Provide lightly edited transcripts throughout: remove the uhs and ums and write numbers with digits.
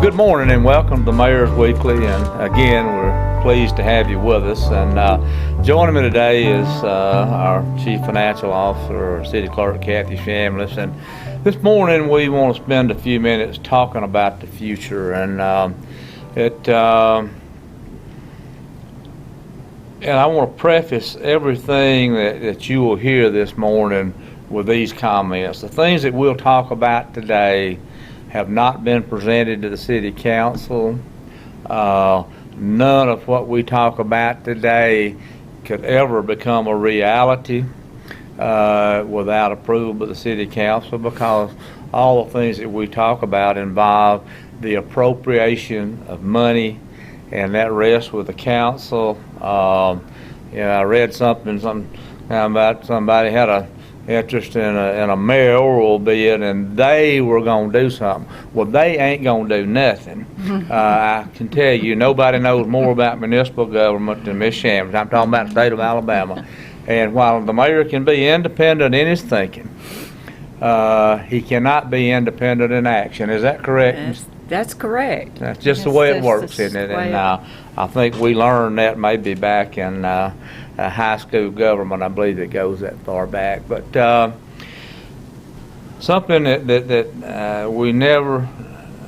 Good morning and welcome to the Mayor's Weekly, and again we're pleased to have you with us. And joining me today is our Chief Financial Officer, City Clerk Kathy Shamliss. And this morning we want to spend a few minutes talking about the future, and I want to preface everything that you will hear this morning with these comments. The things that we'll talk about today have not been presented to the City Council. None of what we talk about today could ever become a reality without approval of the City Council, because all the things that we talk about involve the appropriation of money, and that rests with the council. I read something about somebody had a interest in a mayoral bid, and they were going to do something. Well, they ain't going to do nothing. I can tell you, nobody knows more about municipal government than Ms. Shamliss. I'm talking about the state of Alabama. And while the mayor can be independent in his thinking, he cannot be independent in action. Is that correct? That's correct. That's just the way it works, isn't it? And I think we learned that maybe back in high school government. I believe it goes that far back. But something that we never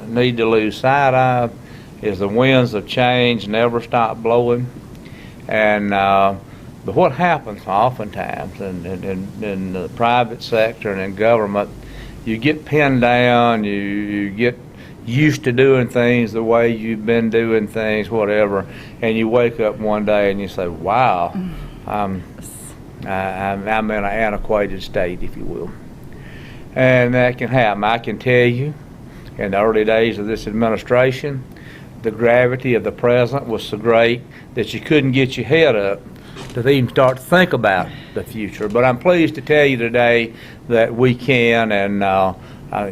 need to lose sight of is the winds of change never stop blowing. And but what happens oftentimes in the private sector and in government, you get pinned down, you get used to doing things the way you've been doing things, whatever, and you wake up one day and you say, wow, I'm in an antiquated state, if you will. And that can happen. I can tell you, in the early days of this administration, the gravity of the present was so great that you couldn't get your head up to even start to think about the future. But I'm pleased to tell you today that we can, and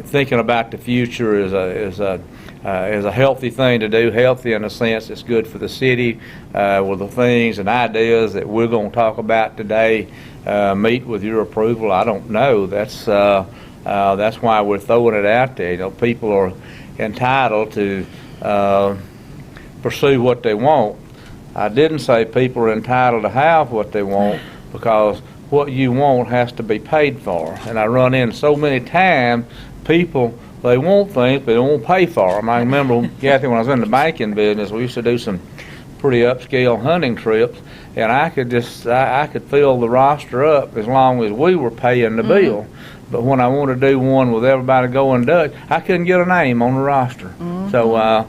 thinking about the future is a healthy thing to do. Healthy in a sense it's good for the city. With the things and ideas that we're going to talk about today meet with your approval, I don't know. That's why we're throwing it out there. You know, people are entitled to pursue what they want. I didn't say people are entitled to have what they want, because what you want has to be paid for. And I run in so many times, people, they want things, but they won't pay for them. I remember, Kathy, when I was in the banking business, we used to do some pretty upscale hunting trips, and I could fill the roster up as long as we were paying the bill. But when I wanted to do one with everybody going Dutch, I couldn't get a name on the roster. So I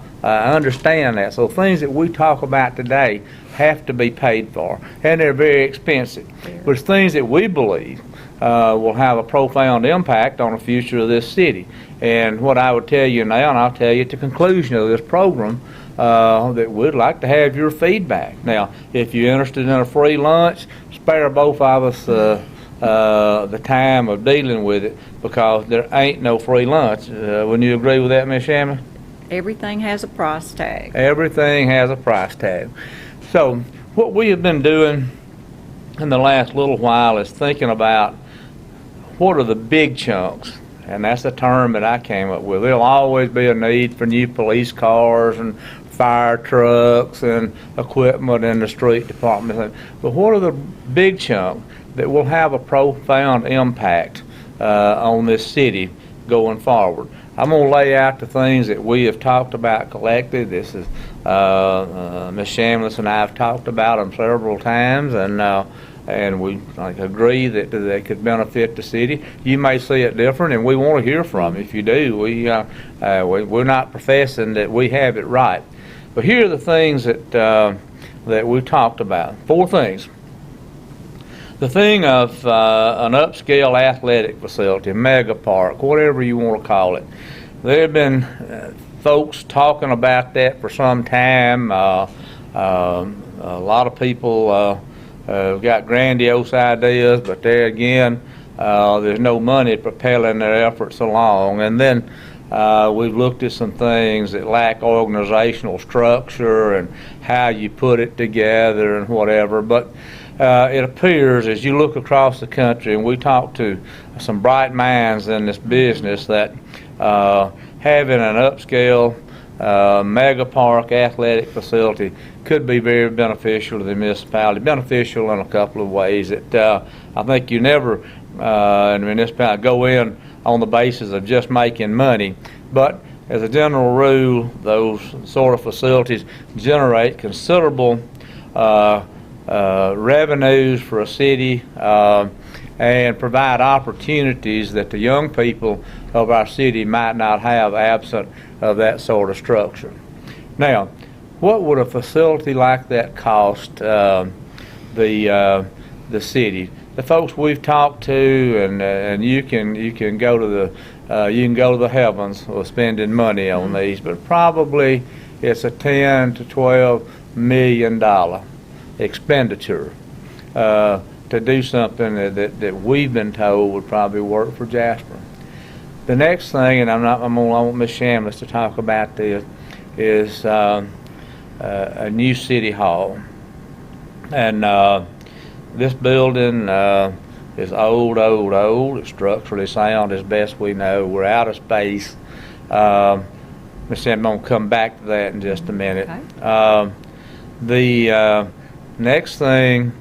understand that. So things that we talk about today have to be paid for, and they're very expensive. But it's things that we believe will have a profound impact on the future of this city. And what I would tell you now, and I'll tell you at the conclusion of this program, that we'd like to have your feedback. Now, if you're interested in a free lunch, spare both of us the time of dealing with it, because there ain't no free lunch. Wouldn't you agree with that, Ms. Shamliss? Everything has a price tag. Everything has a price tag. So what we have been doing in the last little while is thinking about what are the big chunks, and that's a term that I came up with. There'll always be a need for new police cars and fire trucks and equipment in the street department. But what are the big chunks that will have a profound impact on this city going forward? I'm going to lay out the things that we have talked about collectively. This is Ms. Shamliss and I have talked about them several times, and we agree that they could benefit the city. You may see it different, and we want to hear from you. If you do, we're not professing that we have it right. But here are the things that we talked about. 4 things. The thing of an upscale athletic facility, mega park, whatever you want to call it. There have been folks talking about that for some time. A lot of people have got grandiose ideas, but there again, there's no money propelling their efforts along. And then we've looked at some things that lack organizational structure and how you put it together and whatever. But it appears, as you look across the country, and we talk to some bright minds in this business, that having an upscale mega park athletic facility could be very beneficial to the municipality, beneficial in a couple of ways. I think you never, in the municipality, go in on the basis of just making money, but as a general rule, those sort of facilities generate considerable revenues for a city and provide opportunities that the young people of our city might not have absent of that sort of structure. Now, what would a facility like that cost the city? The folks we've talked to, and you can go to the heavens with spending money on these, but probably it's a $10 to $12 million expenditure to do something that we've been told would probably work for Jasper. The next thing, and I want Ms. Shamlis to talk about this, is a new city hall. And this building is old. It's structurally sound as best we know. We're out of space. Ms. Shamlis, I'm going to come back to that in just a minute. Okay. The next thing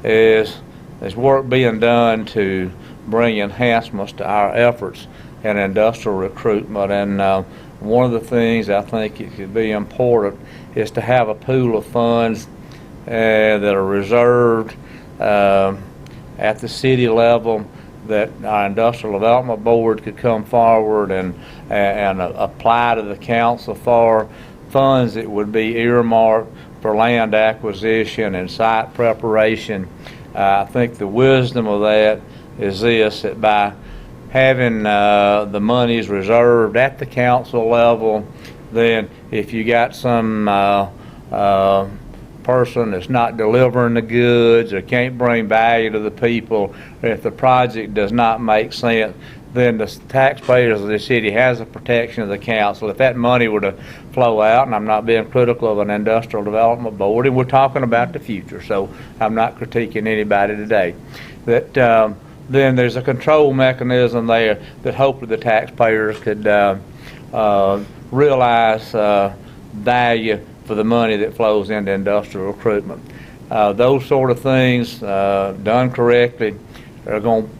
is there's work being done to bring enhancements to our efforts in industrial recruitment, and one of the things I think it could be important is to have a pool of funds that are reserved at the city level that our industrial development board could come forward and apply to the council for funds that would be earmarked for land acquisition and site preparation. I think the wisdom of that is this, that by having the monies reserved at the council level, then if you got some person that's not delivering the goods or can't bring value to the people, or if the project does not make sense, then the taxpayers of the city has the protection of the council. If that money were to flow out, and I'm not being critical of an industrial development board, and we're talking about the future, so I'm not critiquing anybody today, that then there's a control mechanism there that hopefully the taxpayers could realize value for the money that flows into industrial recruitment. Those sort of things done correctly are going to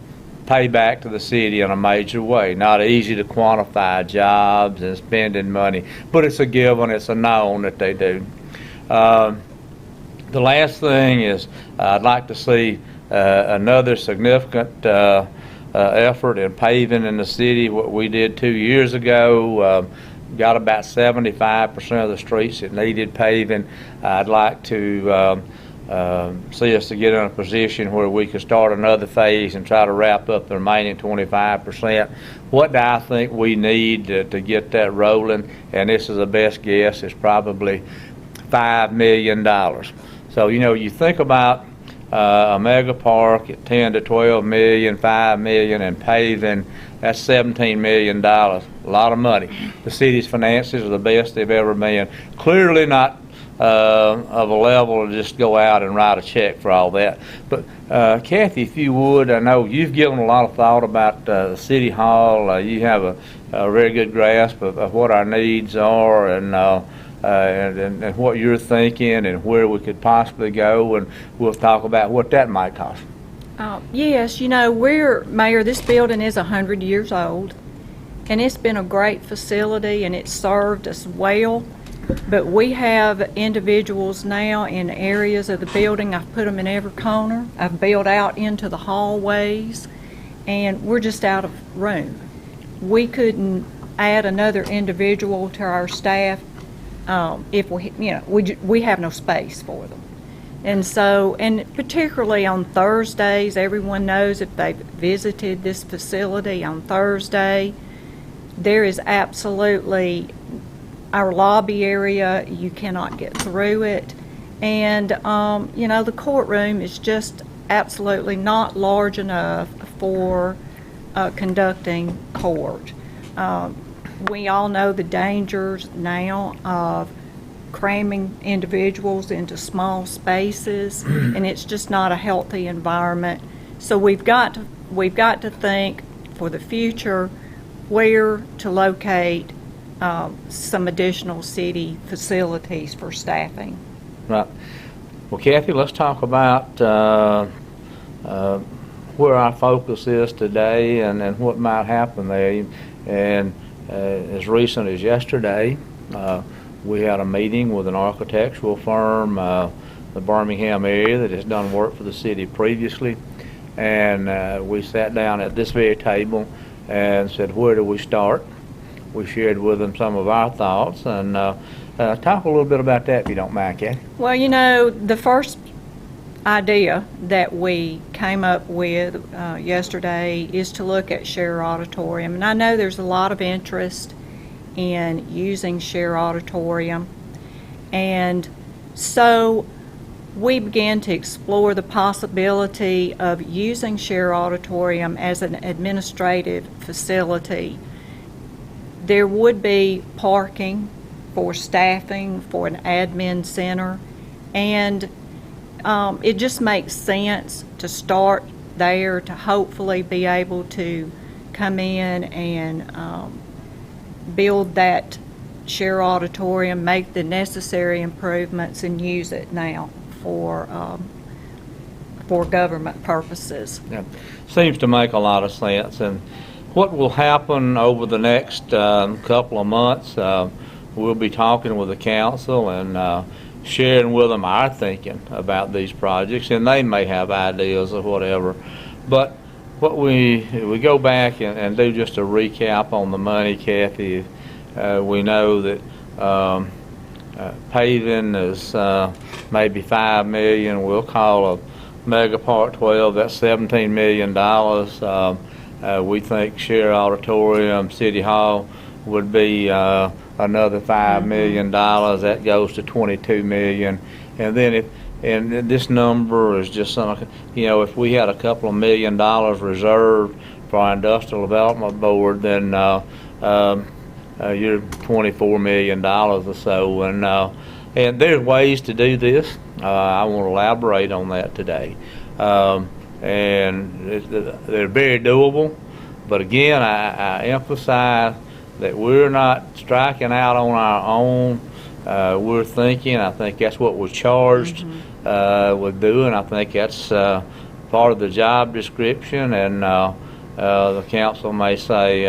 pay back to the city in a major way. Not easy to quantify jobs and spending money, but it's a given, it's a known that they do. The last thing is I'd like to see another significant effort in paving in the city. What we did 2 years ago got about 75% of the streets that needed paving. I'd like to see us to get in a position where we could start another phase and try to wrap up the remaining 25%. What do I think we need to get that rolling? And this is the best guess, it's probably $5 million. So, you think about a mega park at 10 to 12 million, 5 million, and paving, that's $17 million. A lot of money. The city's finances are the best they've ever been. Clearly not of a level to just go out and write a check for all that. But Kathy, if you would, I know you've given a lot of thought about the city hall. You have a very good grasp of what our needs are and what you're thinking and where we could possibly go, and we'll talk about what that might cost. Yes, Mayor, this building is 100 years old, and it's been a great facility, and it's served us well. But we have individuals now in areas of the building. I've put them in every corner. I've built out into the hallways, and we're just out of room. We couldn't add another individual to our staff if we have no space for them. And so, and particularly on Thursdays, everyone knows if they've visited this facility on Thursday, there is absolutely our lobby area, you cannot get through it. And, the courtroom is just absolutely not large enough for conducting court. We all know the dangers now of cramming individuals into small spaces, and it's just not a healthy environment. So we've got to think for the future where to locate some additional city facilities for staffing. Right. Well, Kathy, let's talk about where our focus is today and what might happen there. And as recent as yesterday, we had a meeting with an architectural firm, the Birmingham area, that has done work for the city previously. And we sat down at this very table and said, where do we start? We shared with them some of our thoughts, and talk a little bit about that if you don't mind, Kathy. Well, the first idea that we came up with yesterday is to look at Share Auditorium. And I know there's a lot of interest in using Share Auditorium. And so we began to explore the possibility of using Share Auditorium as an administrative facility. There would be parking for staffing, for an admin center, and it just makes sense to start there to hopefully be able to come in and build that Share Auditorium, make the necessary improvements, and use it now for government purposes. Yeah. Seems to make a lot of sense. And what will happen over the next couple of months, we'll be talking with the council and sharing with them our thinking about these projects, and they may have ideas or whatever. But what we go back and do just a recap on the money, Kathy. We know that paving is maybe $5 million. We'll call a mega part 12. That's $17 million. We think Share Auditorium, City Hall would be another $5 million. That goes to $22 million. And then and this number is just something, if we had a couple of $1 million reserved for our Industrial Development Board, then you're $24 million or so. And there's ways to do this. I want to elaborate on that today. And they're very doable. But again, I emphasize that we're not striking out on our own. We're thinking. I think that's what we're charged with doing. I think that's part of the job description. And the council may say,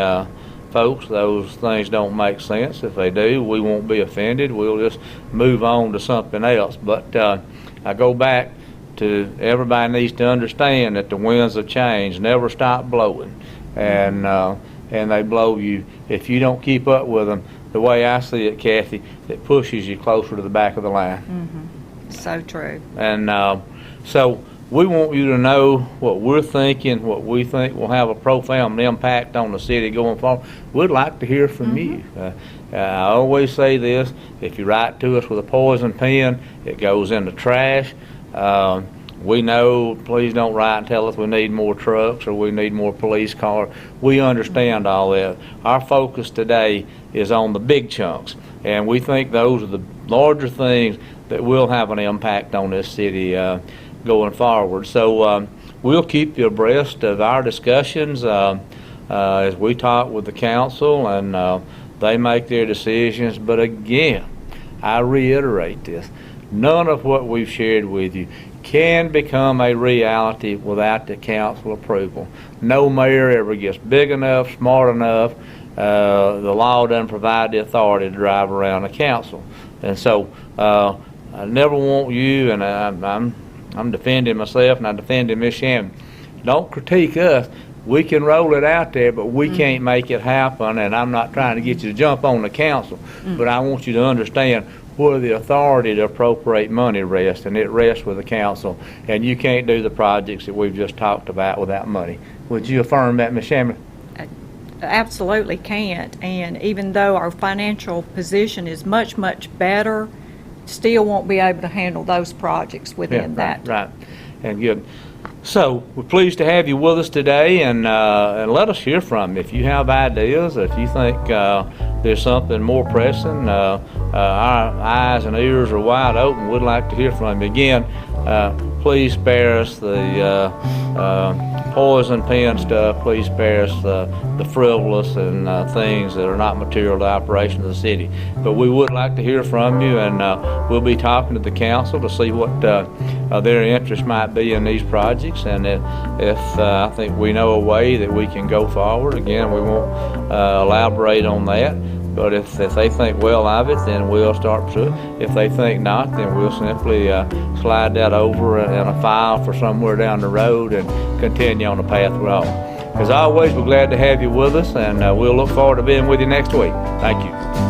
folks, those things don't make sense. If they do, we won't be offended. We'll just move on to something else. But I go back to everybody needs to understand that the winds of change never stop blowing, and they blow you if you don't keep up with them. The way I see it, Kathy, it pushes you closer to the back of the line. So true. And so we want you to know what we're thinking, what we think will have a profound impact on the city going forward. We'd like to hear from you. I always say this: if you write to us with a poison pen, it goes in the trash. We know, please don't write and tell us we need more trucks or we need more police cars. We understand all that. Our focus today is on the big chunks, and we think those are the larger things that will have an impact on this city going forward. So we'll keep you abreast of our discussions as we talk with the council and they make their decisions. But again, I reiterate this: none of what we've shared with you can become a reality without the council approval. No mayor ever gets big enough, smart enough. The law doesn't provide the authority to drive around the council. And so I never want you, and I'm defending myself and I'm defending Miss Shannon. Don't critique us. We can roll it out there, but we can't make it happen. And I'm not trying to get you to jump on the council, but I want you to understand where the authority to appropriate money rests, and it rests with the council. And you can't do the projects that we've just talked about without money. Would you affirm that, Ms. Shamlin? Absolutely can't. And even though our financial position is much, much better, still won't be able to handle those projects within that. Right. And good. So we're pleased to have you with us today, and let us hear from you. If you have ideas, if you think there's something more pressing, our eyes and ears are wide open. We'd like to hear from you. Again, please spare us the poison pen stuff. Please spare us the frivolous and things that are not material to operation of the city. But we would like to hear from you, and we'll be talking to the council to see what their interest might be in these projects. And if I think we know a way that we can go forward, again, we won't elaborate on that. But if they think well of it, then we'll start pursuing. If they think not, then we'll simply slide that over in a file for somewhere down the road and continue on the path we're on. As always, we're glad to have you with us, and we'll look forward to being with you next week. Thank you.